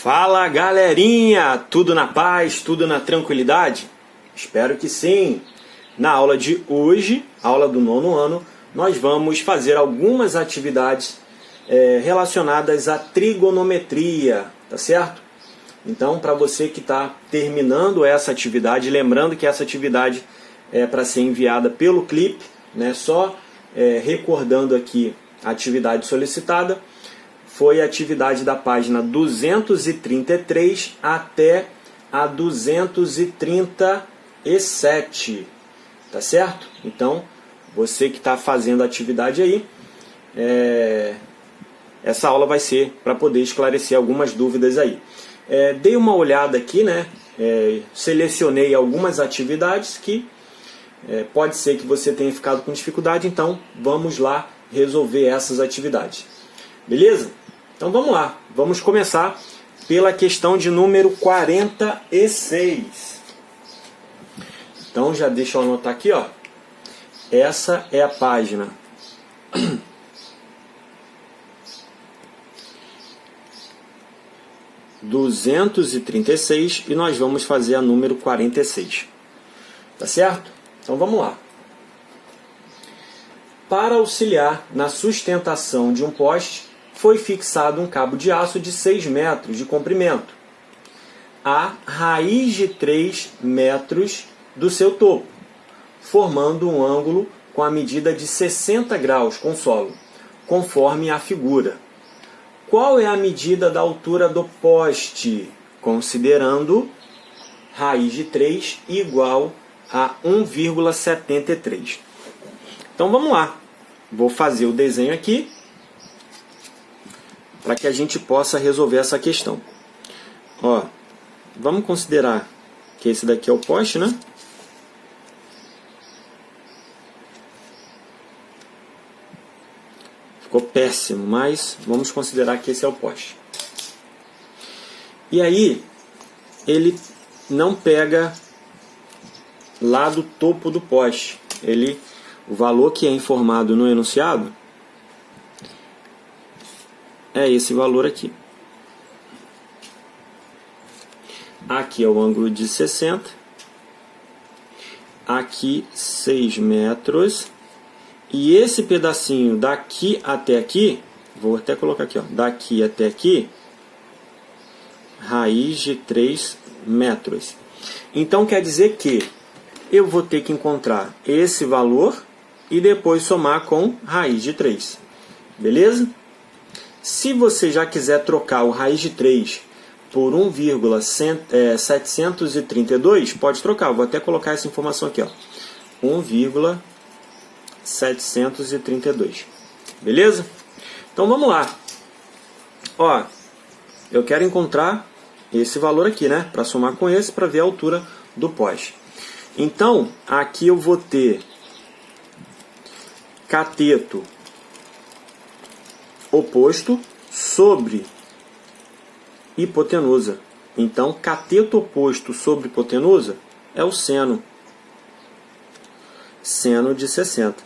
Fala galerinha, tudo na paz, tudo na tranquilidade? Espero que sim! Na aula de hoje, aula do 9º ano, nós vamos fazer algumas atividades relacionadas à trigonometria, tá certo? Então, para você que está terminando essa atividade, lembrando que essa atividade é para ser enviada pelo clipe, né? Só recordando aqui a atividade solicitada, foi a atividade da página 233 até a 237, tá certo? Então, você que está fazendo a atividade aí, essa aula vai ser para poder esclarecer algumas dúvidas aí. Dei uma olhada aqui, né? Selecionei algumas atividades que pode ser que você tenha ficado com dificuldade, então vamos lá resolver essas atividades. Beleza? Então vamos lá, vamos começar pela questão de número 46. Então já deixa eu anotar aqui, ó. Essa é a página 236 e nós vamos fazer a número 46. Tá certo? Então vamos lá. Para auxiliar na sustentação de um poste, foi fixado um cabo de aço de 6 metros de comprimento, a raiz de 3 metros do seu topo, formando um ângulo com a medida de 60 graus com o solo, conforme a figura. Qual é a medida da altura do poste, considerando raiz de 3 igual a 1,73? Então vamos lá, vou fazer o desenho aqui para que a gente possa resolver essa questão. Ó, vamos considerar que esse daqui é o poste, né? Ficou péssimo, mas vamos considerar que esse é o poste. E aí, ele não pega lá do topo do poste. O valor que é informado no enunciado é esse valor aqui. Aqui é o ângulo de 60. Aqui 6 metros. E esse pedacinho daqui até aqui, vou até colocar aqui, ó, daqui até aqui, raiz de 3 metros. Então quer dizer que eu vou ter que encontrar esse valor e depois somar com raiz de 3. Beleza? Se você já quiser trocar o raiz de 3 por 1,732, pode trocar. Eu vou até colocar essa informação aqui, ó. 1,732. Beleza? Então vamos lá. Ó, eu quero encontrar esse valor aqui, né? Para somar com esse, para ver a altura do poste. Então, aqui eu vou ter cateto oposto sobre hipotenusa. Então, cateto oposto sobre hipotenusa é o seno. Seno de 60.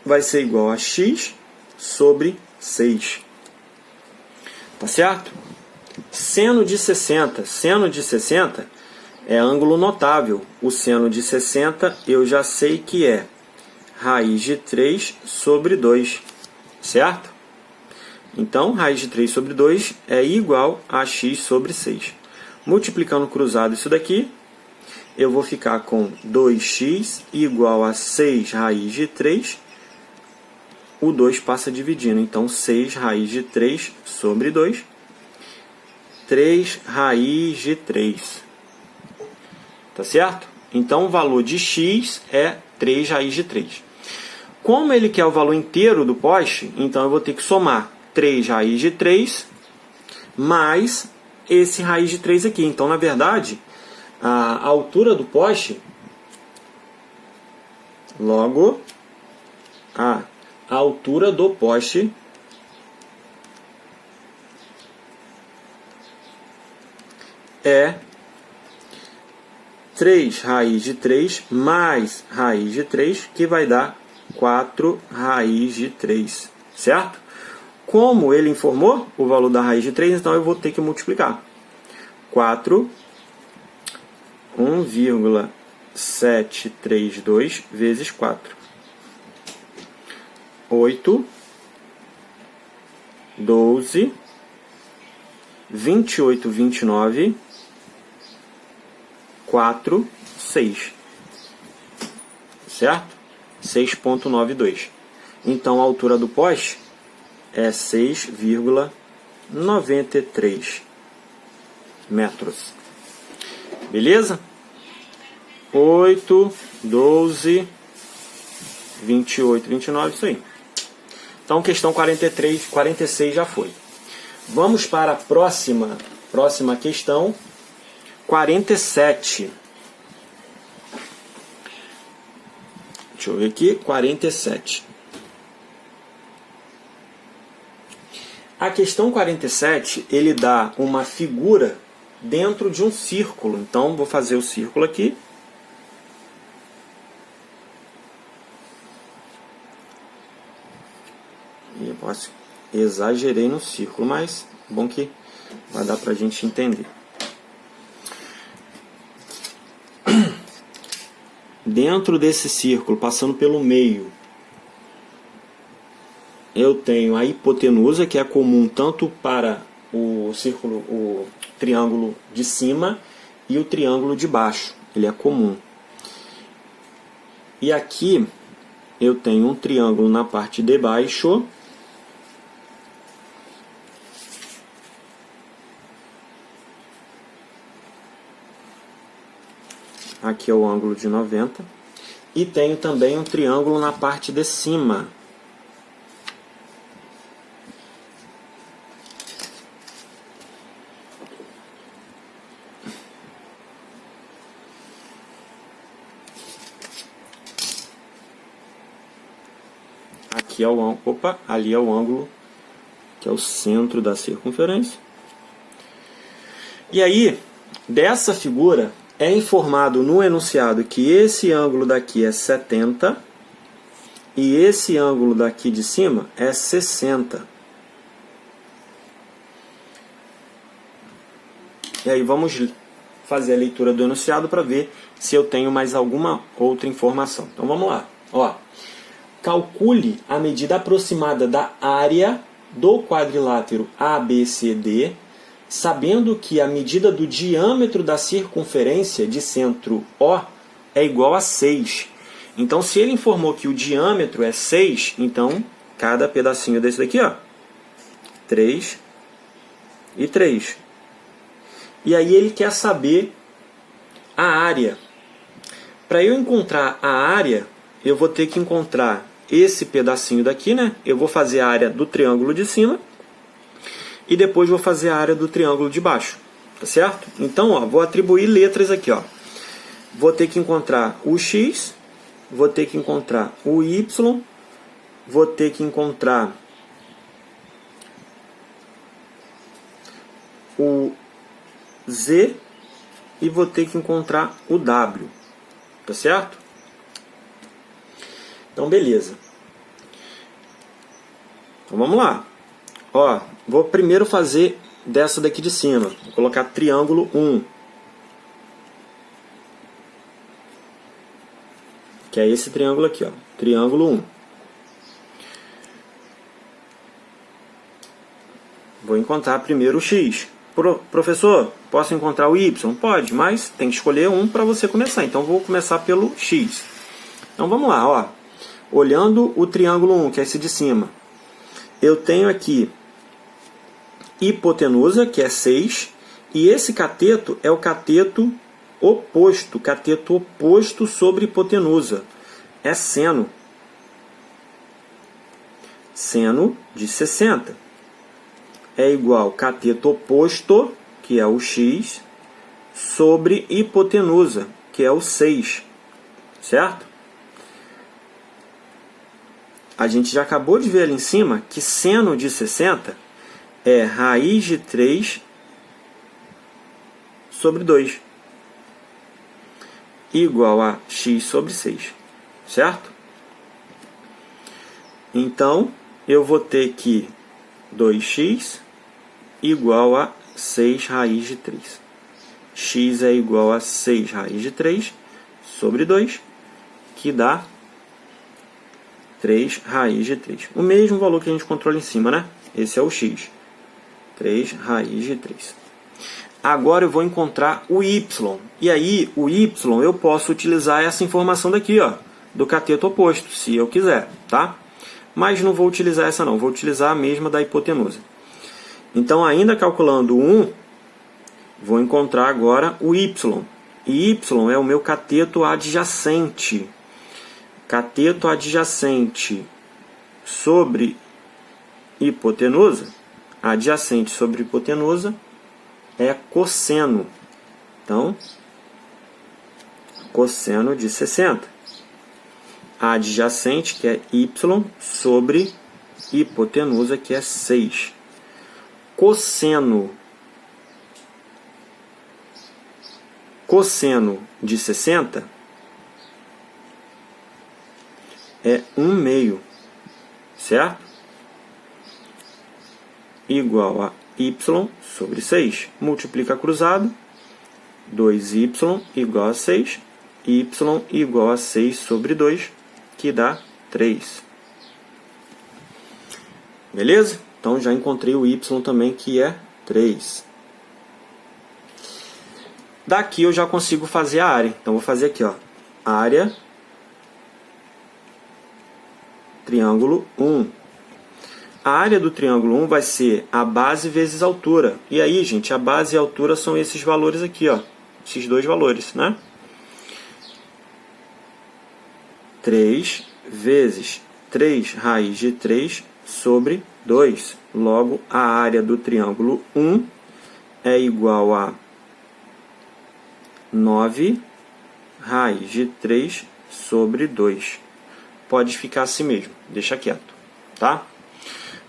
Vai ser igual a x sobre 6. Tá certo? Seno de 60. Seno de 60 é ângulo notável. O seno de 60 eu já sei que é raiz de 3 sobre 2. Certo? Então, raiz de 3 sobre 2 é igual a x sobre 6. Multiplicando cruzado isso daqui, eu vou ficar com 2x igual a 6 raiz de 3. O 2 passa dividindo. Então, 6 raiz de 3 sobre 2. 3 raiz de 3. Tá certo? Então, o valor de x é 3 raiz de 3. Como ele quer o valor inteiro do poste, então eu vou ter que somar 3 raiz de 3 mais esse raiz de 3 aqui. Então, na verdade, a altura do poste, logo, a altura do poste é 3 raiz de 3 mais raiz de 3, que vai dar 4 raiz de 3, certo? como ele informou o valor da raiz de 3, então eu vou ter que multiplicar. 4, 1,732 vezes 4. 8, 12, 28, 29, 4, 6. Certo? 6,92. Então, a altura do poste é 6,93 metros. Beleza? 8, 12, 28, 29, isso aí. Então, questão 43, 46 já foi. Vamos para a próxima questão, 47. Deixa eu ver aqui, 47. A questão 47, ele dá uma figura dentro de um círculo. Então, vou fazer o círculo aqui. Exagerei no círculo, mas bom que vai dar para a gente entender. Dentro desse círculo, passando pelo meio, eu tenho a hipotenusa, que é comum tanto para o círculo, o triângulo de cima e o triângulo de baixo. Ele é comum. E aqui eu tenho um triângulo na parte de baixo. Aqui é o ângulo de 90. E tenho também um triângulo na parte de cima. Aqui é o ângulo, ali é o ângulo que é o centro da circunferência. E aí, dessa figura, é informado no enunciado que esse ângulo daqui é 70 e esse ângulo daqui de cima é 60. E aí vamos fazer a leitura do enunciado para ver se eu tenho mais alguma outra informação. Então vamos lá. Ó, calcule a medida aproximada da área do quadrilátero ABCD, sabendo que a medida do diâmetro da circunferência de centro O é igual a 6. Então, se ele informou que o diâmetro é 6, então, cada pedacinho desse daqui, ó, 3 e 3. E aí ele quer saber a área. Para eu encontrar a área, eu vou ter que encontrar esse pedacinho daqui, né? Eu vou fazer a área do triângulo de cima e depois vou fazer a área do triângulo de baixo, tá certo? Então, ó, vou atribuir letras aqui, ó. Vou ter que encontrar o x, vou ter que encontrar o y, vou ter que encontrar o z e vou ter que encontrar o w, tá certo? Então, beleza. Então, vamos lá. Ó, vou primeiro fazer dessa daqui de cima. Vou colocar triângulo 1. Que é esse triângulo aqui, ó. Triângulo 1. Vou encontrar primeiro o x. Professor, posso encontrar o y? Pode, mas tem que escolher um para você começar. Então, vou começar pelo x. Então, vamos lá, ó. Olhando o triângulo 1, que é esse de cima, eu tenho aqui hipotenusa, que é 6, e esse cateto é o cateto oposto sobre hipotenusa, é seno. Seno de 60 é igual cateto oposto, que é o x, sobre hipotenusa, que é o 6, certo? A gente já acabou de ver ali em cima que seno de 60 é raiz de 3 sobre 2, igual a x sobre 6, certo? Então, eu vou ter que 2x igual a 6 raiz de 3. X é igual a 6 raiz de 3 sobre 2, que dá 3 raiz de 3. O mesmo valor que a gente controla em cima, né? Esse é o x. 3 raiz de 3. Agora eu vou encontrar o y. E aí, o y eu posso utilizar essa informação daqui, ó, do cateto oposto, se eu quiser, tá? Mas não vou utilizar essa não, vou utilizar a mesma da hipotenusa. Então, ainda calculando 1, vou encontrar agora o y. E y é o meu cateto adjacente. Cateto adjacente sobre hipotenusa. Adjacente sobre hipotenusa é cosseno. Então, cosseno de 60. Adjacente, que é y, sobre hipotenusa, que é 6. Cosseno de 60 é 1/2, certo? Igual a y sobre 6. Multiplica cruzado, 2y igual a 6, y igual a 6 sobre 2, que dá 3. Beleza? Então, já encontrei o y também, que é 3. Daqui eu já consigo fazer a área. Então, vou fazer aqui, ó, área, triângulo 1. A área do triângulo 1 vai ser a base vezes a altura. E aí, gente, a base e a altura são esses valores aqui, ó. Esses dois valores, né? 3 vezes 3 raiz de 3 sobre 2. Logo, a área do triângulo 1 é igual a 9 raiz de 3 sobre 2. Pode ficar assim mesmo, deixa quieto, tá?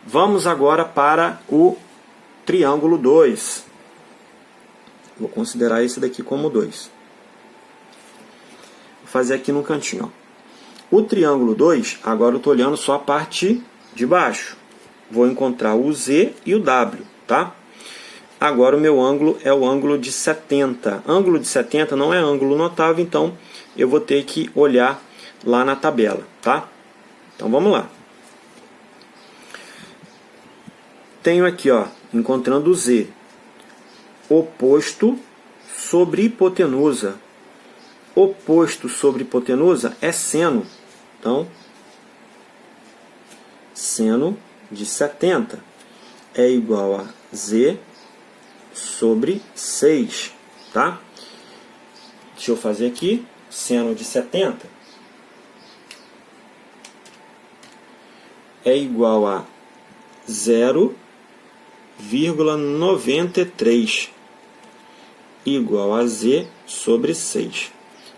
Vamos agora para o triângulo 2. Vou considerar esse daqui como 2. Vou fazer aqui no cantinho, ó. O triângulo 2, agora eu estou olhando só a parte de baixo. Vou encontrar o Z e o W, tá? Agora o meu ângulo é o ângulo de 70. Ângulo de 70 não é ângulo notável, então eu vou ter que olhar lá na tabela, tá? Então vamos lá. Tenho aqui, ó, encontrando o Z. Oposto sobre hipotenusa. Oposto sobre hipotenusa é seno. Então, seno de 70 é igual a Z sobre 6, tá? Deixa eu fazer aqui, seno de 70 é igual a 0,93 igual a Z sobre 6.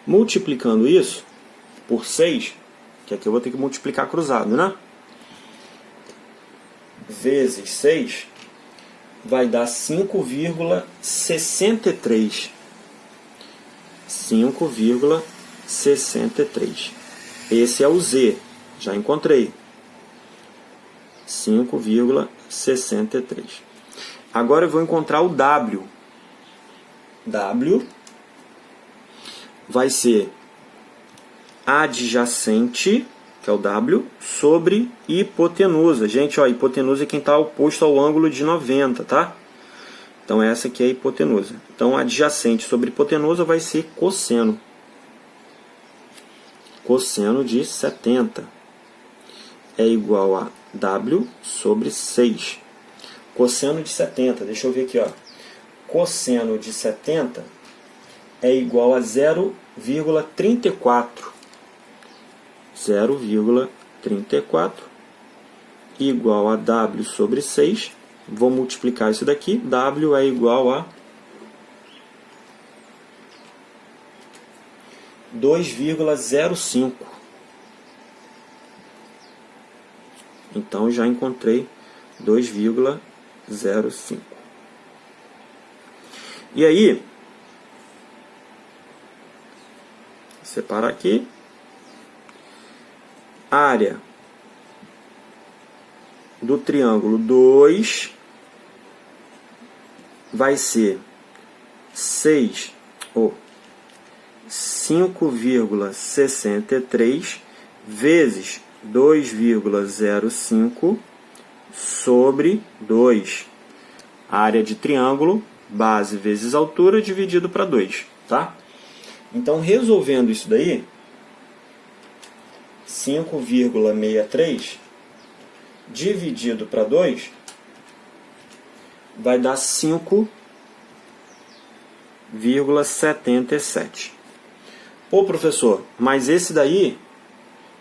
Multiplicando isso por 6, que aqui eu vou ter que multiplicar cruzado, né? Vezes 6 vai dar 5,63. 5,63. Esse é o Z, já encontrei. 5,63. Agora eu vou encontrar o W. W vai ser adjacente, que é o W, sobre hipotenusa. Gente, ó, hipotenusa é quem está oposto ao ângulo de 90, tá? Então, essa aqui é a hipotenusa. Então, adjacente sobre hipotenusa vai ser cosseno. Cosseno de 70 é igual a W sobre 6. Cosseno de 70, deixa eu ver aqui, ó. Cosseno de 70 é igual a 0,34. 0,34 igual a W sobre 6. Vou multiplicar isso daqui. W é igual a 2,05. Então, já encontrei 2,05. E aí, separar aqui, área do triângulo 2 vai ser 5,63 vezes 2,05 sobre 2. Área de triângulo, base vezes altura, dividido para 2. Tá? Então, resolvendo isso daí, 5,63 dividido para 2 vai dar 5,77. Pô, professor, mas esse daí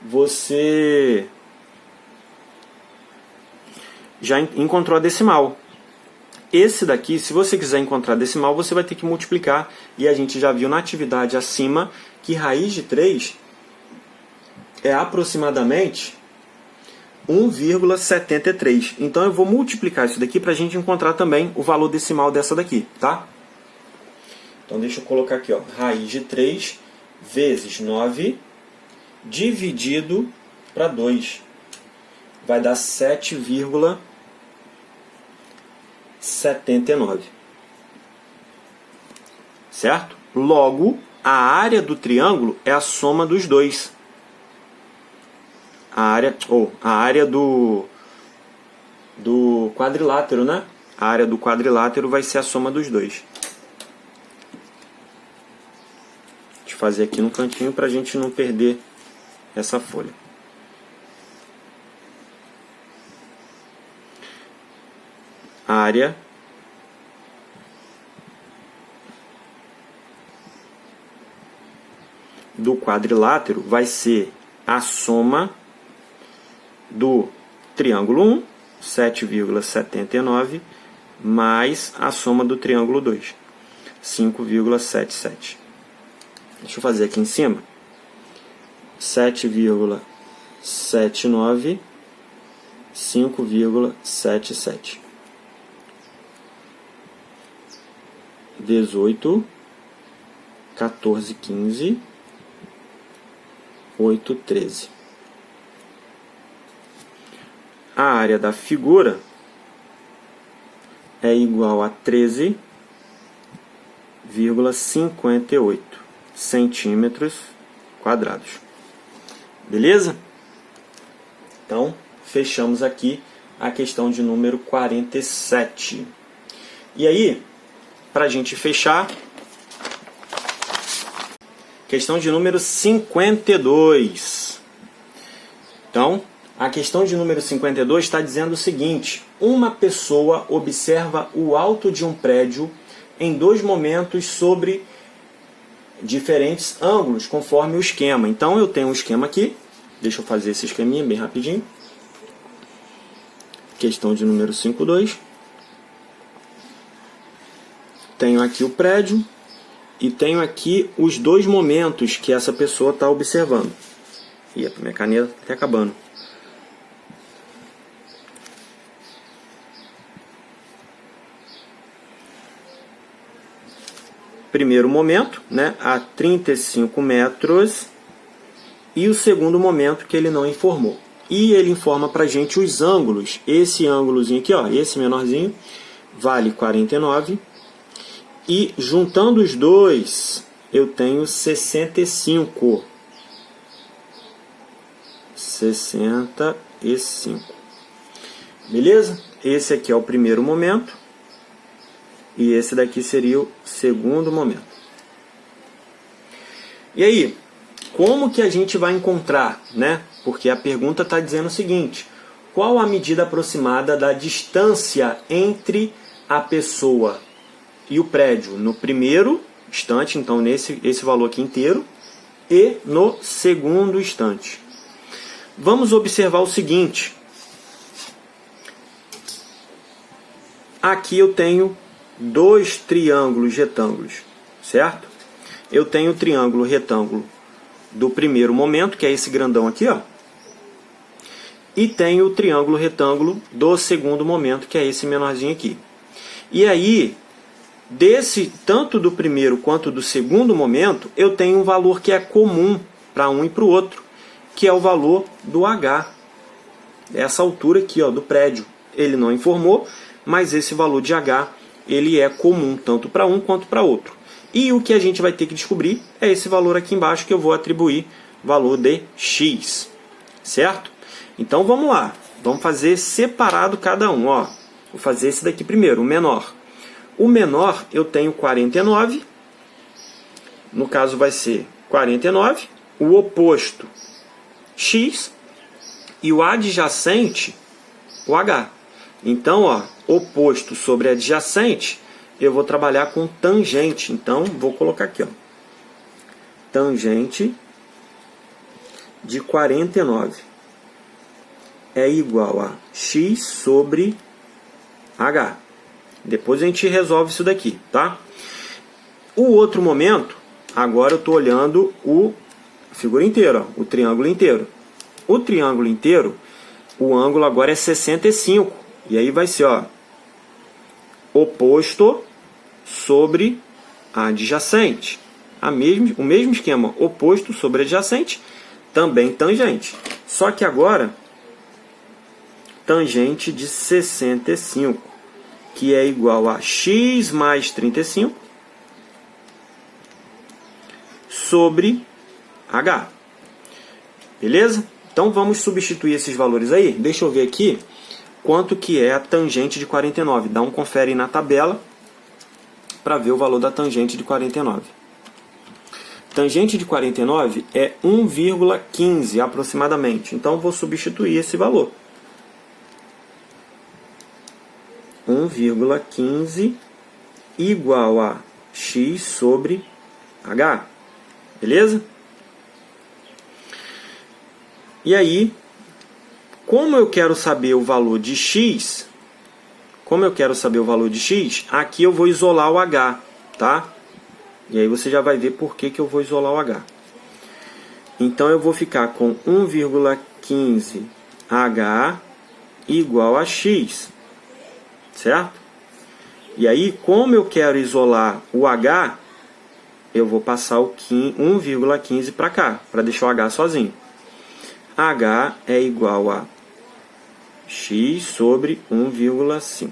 você já encontrou a decimal. Esse daqui, se você quiser encontrar a decimal, você vai ter que multiplicar. E a gente já viu na atividade acima que raiz de 3 é aproximadamente 1,73. Então eu vou multiplicar isso daqui para a gente encontrar também o valor decimal dessa daqui, tá? Então deixa eu colocar aqui, ó, raiz de 3 vezes 9 dividido para 2. Vai dar 7,79. Certo? Logo, a área do triângulo é a soma dos dois. A área do quadrilátero, né? A área do quadrilátero vai ser a soma dos dois. Deixa eu fazer aqui no cantinho para a gente não perder essa folha. A área do quadrilátero vai ser a soma do triângulo 1, 7,79, mais a soma do triângulo 2, 5,77. Deixa eu fazer aqui em cima. 7,79, 5,77. 18, 14, 15, 8, 13. A área da figura é igual a 13,58 centímetros quadrados. Beleza? Então, fechamos aqui a questão de número 47. E aí, para a gente fechar, questão de número 52. Então, a questão de número 52 está dizendo o seguinte: uma pessoa observa o alto de um prédio em dois momentos sobre diferentes ângulos, conforme o esquema. Então, eu tenho um esquema aqui. Deixa eu fazer esse esqueminha bem rapidinho. Questão de número 52. Tenho aqui o prédio e tenho aqui os dois momentos que essa pessoa está observando. E a minha caneta está acabando. Primeiro momento, né, a 35 metros, e o segundo momento que ele não informou. E ele informa para a gente os ângulos. Esse ângulozinho aqui, ó, esse menorzinho, vale 49. E juntando os dois, eu tenho 65. 65. Beleza? Esse aqui é o primeiro momento. E esse daqui seria o segundo momento. E aí, como que a gente vai encontrar, né? Porque a pergunta está dizendo o seguinte: qual a medida aproximada da distância entre a pessoa e o prédio no primeiro instante, então esse valor aqui inteiro, e no segundo instante? Vamos observar o seguinte. Aqui eu tenho dois triângulos retângulos, certo? Eu tenho o triângulo retângulo do primeiro momento, que é esse grandão aqui, ó. E tenho o triângulo retângulo do segundo momento, que é esse menorzinho aqui. E aí, tanto do primeiro quanto do segundo momento, eu tenho um valor que é comum para um e para o outro, que é o valor do H. essa altura aqui, ó, do prédio. Ele não informou, mas esse valor de H ele é comum tanto para um quanto para outro. E o que a gente vai ter que descobrir é esse valor aqui embaixo que eu vou atribuir valor de x, certo? Então vamos lá, vamos fazer separado cada um, ó. Vou fazer esse daqui primeiro, o menor. O menor eu tenho 49, no caso vai ser 49, o oposto x e o adjacente o h. Então, ó, oposto sobre adjacente, eu vou trabalhar com tangente. Então, vou colocar aqui, ó, tangente de 49 é igual a x sobre h. Depois a gente resolve isso daqui, tá? O outro momento, agora eu estou olhando a figura inteira, ó, o triângulo inteiro. O triângulo inteiro, o ângulo agora é 65. E aí vai ser, ó, oposto sobre adjacente. O mesmo esquema, oposto sobre adjacente, também tangente. Só que agora, tangente de 65, que é igual a x mais 35 sobre h. Beleza? Então vamos substituir esses valores aí. Deixa eu ver aqui quanto que é a tangente de 49. Dá um confere na tabela para ver o valor da tangente de 49. Tangente de 49 é 1,15 aproximadamente. Então vou substituir esse valor. 1,15 igual a x sobre h. Beleza? E aí, como eu quero saber o valor de x, aqui eu vou isolar o h, tá? E aí você já vai ver por que eu vou isolar o h. Então eu vou ficar com 1,15 h igual a x, certo? E aí, como eu quero isolar o h, eu vou passar o 1,15 para cá, para deixar o h sozinho. H é igual a x sobre 1,5.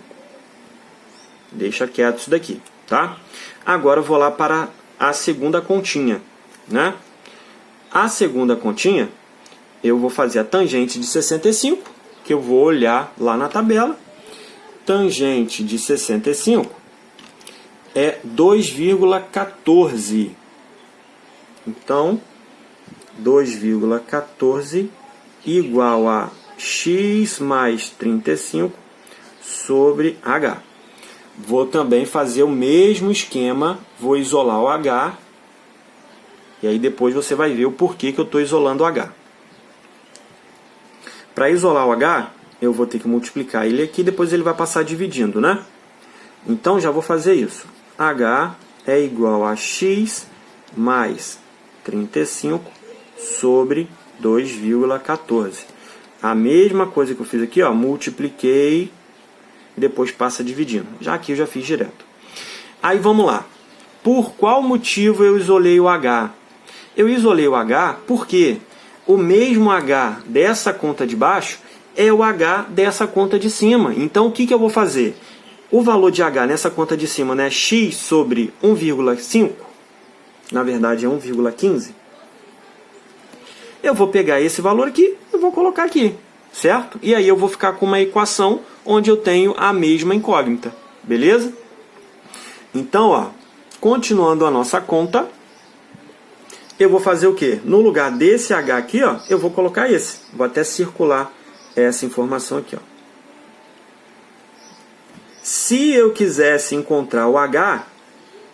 Deixa quieto isso daqui, tá? Agora eu vou lá para a segunda continha, né? A segunda continha, eu vou fazer a tangente de 65, que eu vou olhar lá na tabela. Tangente de 65 é 2,14. Então, 2,14 igual a x mais 35 sobre h. Vou também fazer o mesmo esquema, vou isolar o h, e aí depois você vai ver o porquê que eu estou isolando o h. Para isolar o h, eu vou ter que multiplicar ele aqui, depois ele vai passar dividindo, né? Então já vou fazer isso. H é igual a x mais 35 sobre 2,14. A mesma coisa que eu fiz aqui, ó, multipliquei, depois passa dividindo. Já aqui eu já fiz direto. Aí vamos lá. Por qual motivo eu isolei o H? Eu isolei o H porque o mesmo H dessa conta de baixo é o H dessa conta de cima. Então o que eu vou fazer? O valor de H nessa conta de cima, né, x sobre 1,5, na verdade é 1,15, eu vou pegar esse valor aqui e vou colocar aqui, certo? E aí eu vou ficar com uma equação onde eu tenho a mesma incógnita, beleza? Então, ó, continuando a nossa conta, eu vou fazer o quê? No lugar desse H aqui, ó, eu vou colocar esse. Vou até circular essa informação aqui, ó. Se eu quisesse encontrar o H,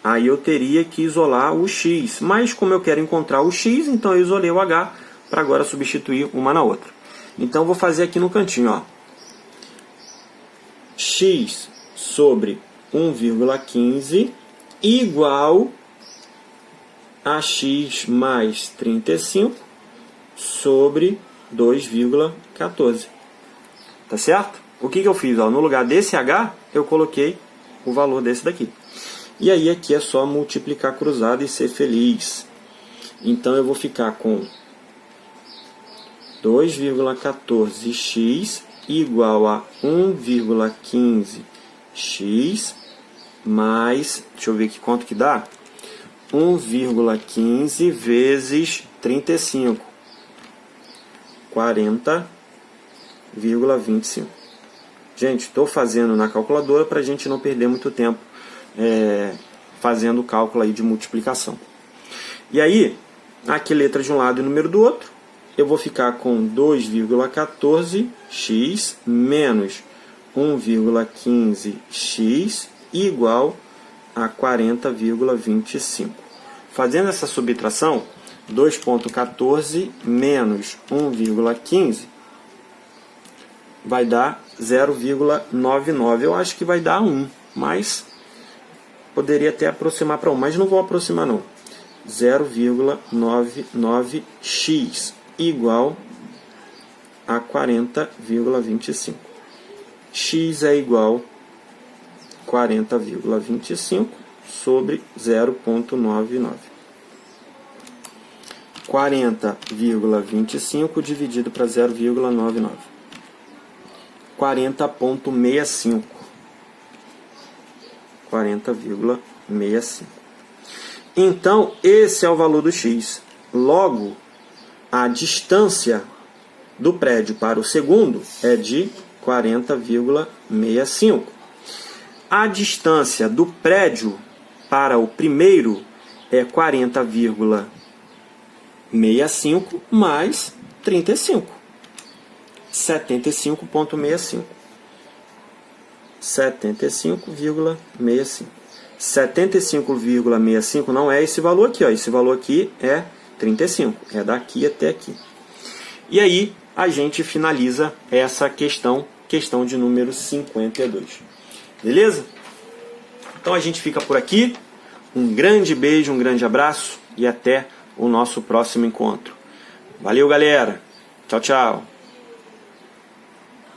aí eu teria que isolar o X. Mas como eu quero encontrar o X, então eu isolei o H para agora substituir uma na outra. Então, vou fazer aqui no cantinho, ó. X sobre 1,15 igual a x mais 35 sobre 2,14. Tá certo? O que eu fiz? Ó, no lugar desse H, eu coloquei o valor desse daqui. E aí aqui é só multiplicar cruzado e ser feliz. Então eu vou ficar com 2,14x igual a 1,15x mais, deixa eu ver aqui quanto que dá, 1,15 vezes 35, 40,25. Gente, estou fazendo na calculadora para a gente não perder muito tempo fazendo o cálculo aí de multiplicação. E aí, aqui letra de um lado e número do outro, eu vou ficar com 2,14x menos 1,15x igual a 40,25. Fazendo essa subtração, 2,14 menos 1,15 vai dar 0,99. Eu acho que vai dar 1, mas poderia até aproximar para 1, mas não vou aproximar não. 0,99x igual a 40,25. X é igual a 40,25 sobre 0,99. 40,25 dividido para 0,99. 40,65. 40,65. Então, esse é o valor do x. Logo, a distância do prédio para o segundo é de 40,65. A distância do prédio para o primeiro é 40,65 mais 35. 75,65. 75,65. 75,65 não é esse valor aqui, ó. Esse valor aqui é 35, é daqui até aqui. E aí a gente finaliza essa questão de número 52. Beleza? Então a gente fica por aqui. Um grande beijo, um grande abraço e até o nosso próximo encontro. Valeu, galera. Tchau, tchau.